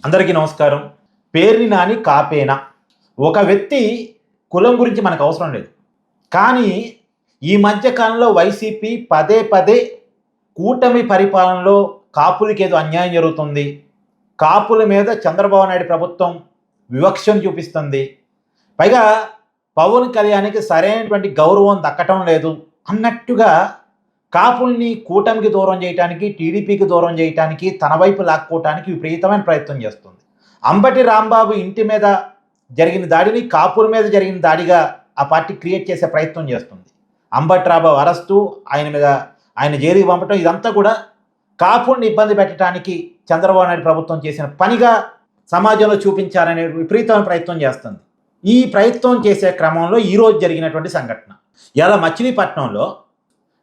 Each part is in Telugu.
అందరికీ నమస్కారం. పేర్ని నాని కాపేనా? ఒక వ్యక్తి కులం గురించి మనకు అవసరం లేదు. కానీ ఈ మధ్య కాలంలో వైసీపీ పదే పదే కూటమి పరిపాలనలో కాపులకేదో అన్యాయం జరుగుతుంది, కాపుల మీద చంద్రబాబు నాయుడు ప్రభుత్వం వివక్షను చూపిస్తుంది, పైగా పవన్ కళ్యాణ్కి సరైనటువంటి గౌరవం దక్కటం లేదు అన్నట్టుగా కాపుల్ని కూటమికి దూరం చేయడానికి, టీడీపీకి దూరం చేయడానికి, తన వైపు లాక్కోవటానికి విపరీతమైన ప్రయత్నం చేస్తుంది. అంబటి రాంబాబు ఇంటి మీద జరిగిన దాడిని కాపుల మీద జరిగిన దాడిగా ఆ పార్టీ క్రియేట్ చేసే ప్రయత్నం చేస్తుంది. అంబటి రాంబాబు అరెస్టు, ఆయన జైలుకి పంపటం, ఇదంతా కూడా కాపుల్ని ఇబ్బంది పెట్టడానికి చంద్రబాబు నాయుడు ప్రభుత్వం చేసిన పనిగా సమాజంలో చూపించాలనే విపరీతమైన ప్రయత్నం చేస్తుంది. ఈ ప్రయత్నం చేసే క్రమంలో ఈరోజు జరిగినటువంటి సంఘటన, ఇలా మచిలీపట్నంలో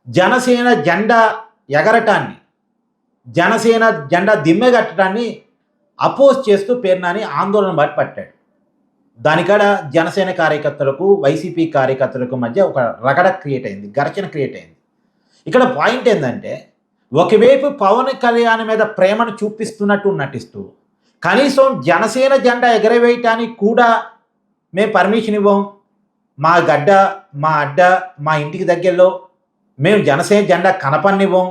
జనసేన జెండా ఎగరటాన్ని, జనసేన జెండా దిమ్మెగట్టడాన్ని అపోజ్ చేస్తూ పేర్నాని ఆందోళన బాట పట్టాడు. దానికాడ జనసేన కార్యకర్తలకు, వైసీపీ కార్యకర్తలకు మధ్య ఒక రగడ క్రియేట్ అయింది, ఘర్షణ క్రియేట్ అయింది. ఇక్కడ పాయింట్ ఏంటంటే, ఒకవైపు పవన్ కళ్యాణ్ మీద ప్రేమను చూపిస్తున్నట్టు నటిస్తూ, కనీసం జనసేన జెండా ఎగరవేయటానికి కూడా మేము పర్మిషన్ ఇవ్వం, మా గడ్డ, మా అడ్డ, మా ఇంటికి దగ్గరలో మేము జనసేన జెండా కనపనివ్వం,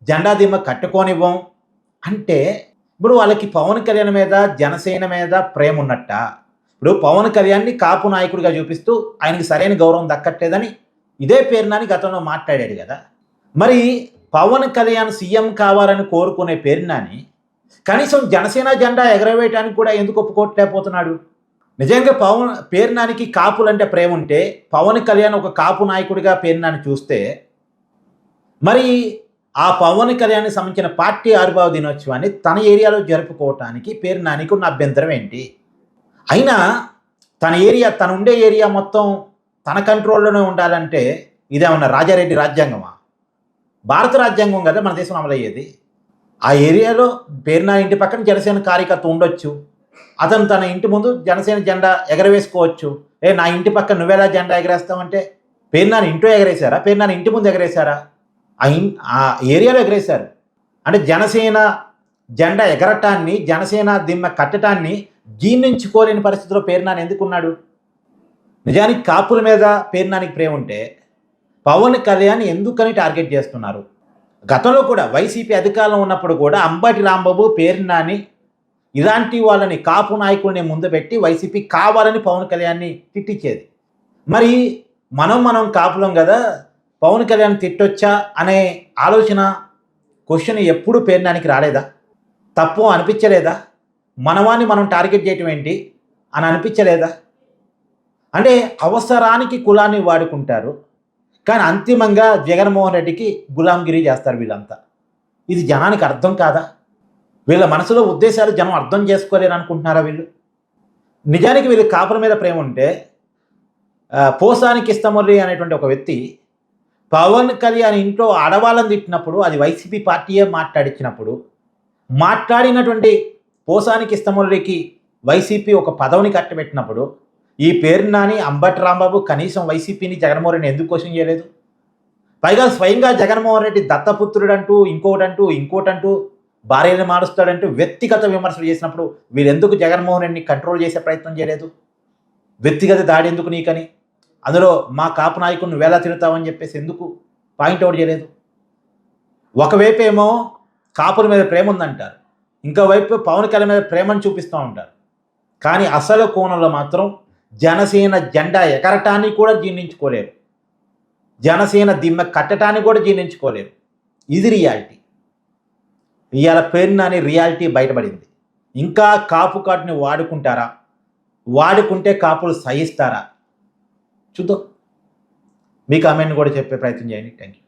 జెండా దిమ్మ కట్టుకోనివ్వం అంటే ఇప్పుడు వాళ్ళకి పవన్ కళ్యాణ్ మీద, జనసేన మీద ప్రేమ ఉన్నట్ట. ఇప్పుడు పవన్ కళ్యాణ్ని కాపు నాయకుడిగా చూపిస్తూ ఆయనకి సరైన గౌరవం దక్కట్లేదని ఇదే పేర్నాని గతంలో మాట్లాడాడు కదా. మరి పవన్ కళ్యాణ్ సీఎం కావాలని కోరుకునే పేర్నాని కనీసం జనసేన జెండా ఎగరవేయటానికి కూడా ఎందుకు ఒప్పుకోవట్లేకపోతున్నాడు? నిజంగా పేర్నానికి కాపులంటే ప్రేమ ఉంటే, పవన్ కళ్యాణ్ ఒక కాపు నాయకుడిగా పేర్నాని చూస్తే, మరి ఆ పవన్ కళ్యాణ్కి సంబంధించిన పార్టీ ఆవిర్భావ దినోత్సవాన్ని తన ఏరియాలో జరుపుకోవటానికి పేర్నానికి ఉన్న అభ్యంతరం ఏంటి? అయినా తను ఉండే ఏరియా మొత్తం తన కంట్రోల్లోనే ఉండాలంటే ఇదేమన్నా రాజారెడ్డి రాజ్యాంగమా? భారత రాజ్యాంగం కదా మన దేశం అమలయ్యేది. ఆ ఏరియాలో పేర్నాని ఇంటి పక్కన జనసేన కార్యకర్త ఉండొచ్చు, అతను తన ఇంటి ముందు జనసేన జెండా ఎగరవేసుకోవచ్చు. నా ఇంటి పక్కన నువ్వెలా జెండా ఎగరేస్తావంటే, పేర్నాని ఇంట్లో ఎగరేశారా? పేర్నాని ఇంటి ముందు ఎగరేశారా? ఆ ఏరియాలో ఎగరేశారు. అంటే జనసేన జెండా ఎగరటాన్ని, జనసేన దిమ్మ కట్టడాన్ని జీర్ణించుకోలేని పరిస్థితిలో పేర్నాని ఎందుకున్నాడు? నిజానికి కాపుల మీద పేర్నానికి ప్రేమ ఉంటే పవన్ కళ్యాణ్ ఎందుకని టార్గెట్ చేస్తున్నారు? గతంలో కూడా వైసీపీ అధికారంలో ఉన్నప్పుడు కూడా అంబటి రాంబాబు, పేర్నాని ఇలాంటి వాళ్ళని, కాపు నాయకుల్ని ముందు పెట్టి వైసీపీ కావాలని పవన్ కళ్యాణ్ని తిట్టించేది. మరి మనం కాపులం కదా, పవన్ కళ్యాణ్ తిట్టొచ్చా అనే ఆలోచన, క్వశ్చన్ ఎప్పుడు పేర్నానికి రాలేదా? తప్పు అనిపించలేదా? మనవాన్ని మనం టార్గెట్ చేయటం ఏంటి అని అనిపించలేదా? అంటే అవసరానికి కులాన్ని వాడుకుంటారు, కానీ అంతిమంగా జగన్మోహన్ రెడ్డికి గులాంగిరి చేస్తారు వీళ్ళంతా. ఇది జనానికి అర్థం కాదా? వీళ్ళ మనసులో ఉద్దేశాలు జనం అర్థం చేసుకోలేరు అనుకుంటున్నారా వీళ్ళు? నిజానికి వీళ్ళు కాపుల మీద ప్రేమ ఉంటే, పోసాని కృష్ణమురళి అనేటువంటి ఒక వ్యక్తి పవన్ కళ్యాణ్ ఇంట్లో ఆడవాళ్ళని తిట్టినప్పుడు, అది వైసీపీ పార్టీయే మాట్లాడినటువంటి పోసాని కృష్ణమురళికి వైసీపీ ఒక పదవిని కట్టబెట్టినప్పుడు, ఈ పేర్నాని, అంబటి రాంబాబు కనీసం వైసీపీని, జగన్మోహన్ రెడ్డిని ఎందుకు క్వశ్చన్ చేయలేదు? పైగా స్వయంగా జగన్మోహన్ రెడ్డి దత్తపుత్రుడంటూ, ఇంకోటంటూ భార్యను మారుస్తాడంటూ వ్యక్తిగత విమర్శలు చేసినప్పుడు వీరెందుకు జగన్మోహన్ రెడ్డిని కంట్రోల్ చేసే ప్రయత్నం చేయలేదు? వ్యక్తిగత దాడి ఎందుకు నీకని, అందులో మా కాపు నాయకుని నువ్వెలా తిడతావని చెప్పేసి ఎందుకు పాయింట్అవుట్ చేయలేదు? ఒకవైపు ఏమో కాపుల మీద ప్రేమ ఉందంటారు, ఇంకోవైపు పవన్ కళ్యాణ్ మీద ప్రేమను చూపిస్తూ ఉంటారు. కానీ అసలు కోణంలో మాత్రం జనసేన జెండా ఎగరటానికి కూడా జీర్ణించుకోలేరు, జనసేన దిమ్మ కట్టడానికి కూడా జీర్ణించుకోలేరు. ఇది రియాలిటీ. ఇవాళ పేర్నాని రియాలిటీ బయటపడింది. ఇంకా కాపు కార్డుని వాడుకుంటారా? వాడుకుంటే కాపులు సహిస్తారా? చూద్దాం. మీ కామెంట్ కూడా చెప్పే ప్రయత్నం చేయండి. Thank you.